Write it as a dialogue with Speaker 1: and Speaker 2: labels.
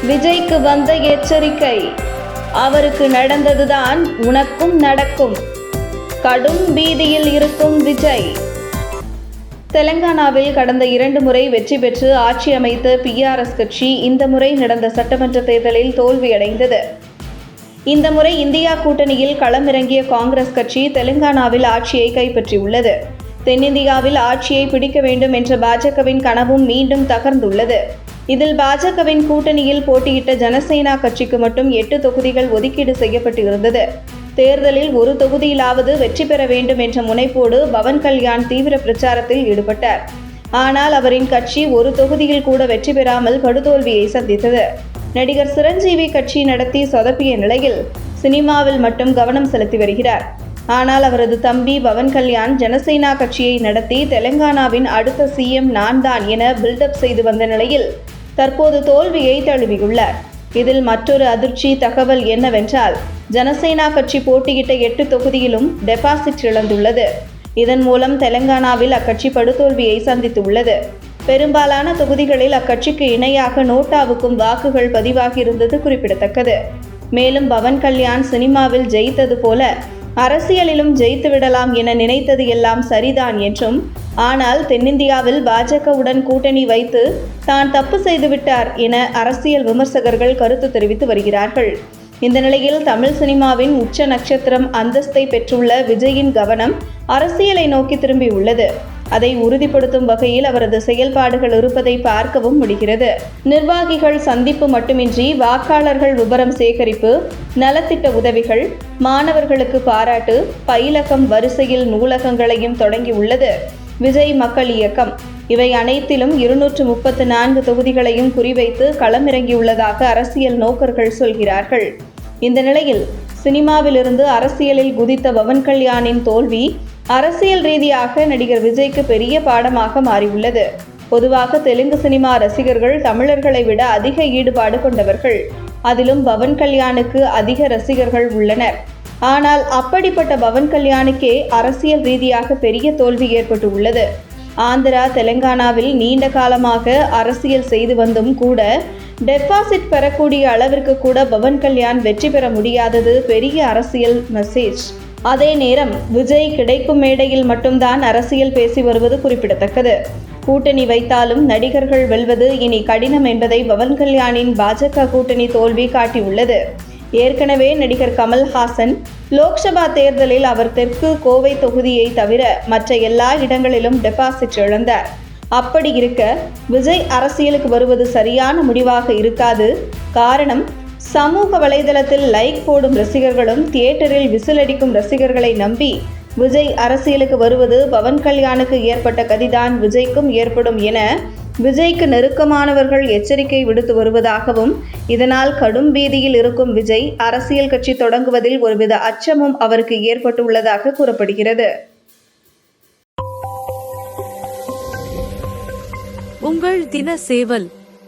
Speaker 1: விஜய்க்கு வந்த எச்சரிக்கை. அவருக்கு நடந்ததுதான் உனக்கும் நடக்கும். கடும் பீதியில் இருக்கும் விஜய். தெலங்கானாவில் கடந்த 2 முறை வெற்றி பெற்று ஆட்சி அமைத்த PRS கட்சி இந்த முறை நடந்த சட்டமன்ற தேர்தலில் தோல்வியடைந்தது. இந்த முறை இந்தியா கூட்டணியில் களமிறங்கிய காங்கிரஸ் கட்சி தெலங்கானாவில் ஆட்சியை கைப்பற்றியுள்ளது. தென்னிந்தியாவில் ஆட்சியை பிடிக்க வேண்டும் என்ற பாஜகவின் கனவும் மீண்டும் தகர்ந்துள்ளது. இதில் பாஜகவின் கூட்டணியில் போட்டியிட்ட ஜனசேனா கட்சிக்கு மட்டும் 8 தொகுதிகள் ஒதுக்கீடு செய்யப்பட்டு இருந்தது. தேர்தலில் ஒரு தொகுதியிலாவது வெற்றி பெற வேண்டும் என்ற முனைப்போடு பவன் கல்யாண் தீவிர பிரச்சாரத்தில் ஈடுபட்டார். ஆனால் அவரின் கட்சி ஒரு தொகுதியில் கூட வெற்றி பெறாமல் படுதோல்வியை சந்தித்தது. நடிகர் சிரஞ்சீவி கட்சி நடத்தி சொதப்பிய நிலையில் சினிமாவில் மட்டும் கவனம் செலுத்தி வருகிறார். ஆனால் அவரது தம்பி பவன் கல்யாண் ஜனசேனா கட்சியை நடத்தி தெலங்கானாவின் அடுத்த CM நான் தான் என பில்டப் செய்து வந்த நிலையில் தற்போது தோல்வியை தழுவியுள்ளார். இதில் மற்றொரு அதிர்ச்சி தகவல் என்னவென்றால், ஜனசேனா கட்சி போட்டியிட்ட 8 தொகுதியிலும் டெபாசிட் இழந்துள்ளது. இதன் மூலம் தெலங்கானாவில் அக்கட்சி படுதோல்வியை சந்தித்துள்ளது. பெரும்பாலான தொகுதிகளில் அக்கட்சிக்கு இணையாக நோட்டாவுக்கும் வாக்குகள் பதிவாகியிருந்தது குறிப்பிடத்தக்கது. மேலும் பவன் கல்யாண் சினிமாவில் ஜெயித்தது போல அரசியலிலும் ஜெயித்து விடலாம் என நினைத்தது எல்லாம் சரிதான் என்றும், ஆனால் தென்னிந்தியாவில் பாஜகவுடன் கூட்டணி வைத்து தான் தப்பு செய்துவிட்டார் என அரசியல் விமர்சகர்கள் கருத்து தெரிவித்து வருகிறார்கள். இந்த நிலையில் தமிழ் சினிமாவின் உச்ச நட்சத்திரம் அந்தஸ்தை பெற்றுள்ள விஜயின் கவனம் அரசியலை நோக்கி திரும்பியுள்ளது. அதை உறுதிப்படுத்தும் வகையில் அவரது செயல்பாடுகள் இருப்பதை பார்க்கவும் முடிகிறது. நிர்வாகிகள் சந்திப்பு மட்டுமின்றி வாக்காளர்கள் விபரம் சேகரிப்பு, நலத்திட்ட உதவிகள், மாணவர்களுக்கு பாராட்டு, பயிலகம் வரிசையில் நூலகங்களையும் தொடங்கியுள்ளது விஜய் மக்கள் இயக்கம். இவை அனைத்திலும் 234 தொகுதிகளையும் குறிவைத்து களமிறங்கியுள்ளதாக அரசியல் நோக்கர்கள் சொல்கிறார்கள். இந்த நிலையில் சினிமாவிலிருந்து அரசியலில் குதித்த பவன் கல்யாணின் தோல்வி அரசியல் ரீதியாக நடிகர் விஜய்க்கு பெரிய பாடமாக மாறியுள்ளது. பொதுவாக தெலுங்கு சினிமா ரசிகர்கள் தமிழர்களை விட அதிக ஈடுபாடு கொண்டவர்கள். அதிலும் பவன் கல்யாணுக்கு அதிக ரசிகர்கள் உள்ளனர். ஆனால் அப்படிப்பட்ட பவன் கல்யாணுக்கே அரசியல் ரீதியாக பெரிய தோல்வி ஏற்பட்டு உள்ளது. ஆந்திரா, தெலங்கானாவில் நீண்ட காலமாக அரசியல் செய்து வந்தும் கூட டெபாசிட் பெறக்கூடிய அளவிற்கு கூட பவன் கல்யாண் வெற்றி பெற முடியாதது பெரிய அரசியல் மெசேஜ். அதே நேரம் விஜய் கிடைக்கும் மேடையில் மட்டும்தான் அரசியல் பேசி வருவது குறிப்பிடத்தக்கது. கூட்டணி வைத்தாலும் நடிகர்கள் வெல்வது இனி கடினம் என்பதை பவன் கல்யாணின் பாஜக கூட்டணி தோல்வி காட்டியுள்ளது. ஏற்கனவே நடிகர் கமல்ஹாசன் லோக்சபா தேர்தலில் அவர் தெற்கு கோவை தொகுதியை தவிர மற்ற எல்லா இடங்களிலும் டெபாசிட் இழந்தார். அப்படி இருக்க விஜய் அரசியலுக்கு வருவது சரியான முடிவாக இருக்காது. காரணம், சமூக வலைதளத்தில் லைக் போடும் ரசிகர்களும் தியேட்டரில் விசிலடிக்கும் ரசிகர்களை நம்பி விஜய் அரசியலுக்கு வருவது பவன் கல்யாணுக்கு ஏற்பட்ட கதிதான் விஜய்க்கும் ஏற்படும் என விஜய்க்கு நெருக்கமானவர்கள் எச்சரிக்கை விடுத்து வருவதாகவும், இதனால் கடும் பீதியில் இருக்கும் விஜய் அரசியல் கட்சி தொடங்குவதில் ஒருவித அச்சமும் அவருக்கு ஏற்பட்டுள்ளதாக கூறப்படுகிறது.
Speaker 2: உங்கள் தின சேவல்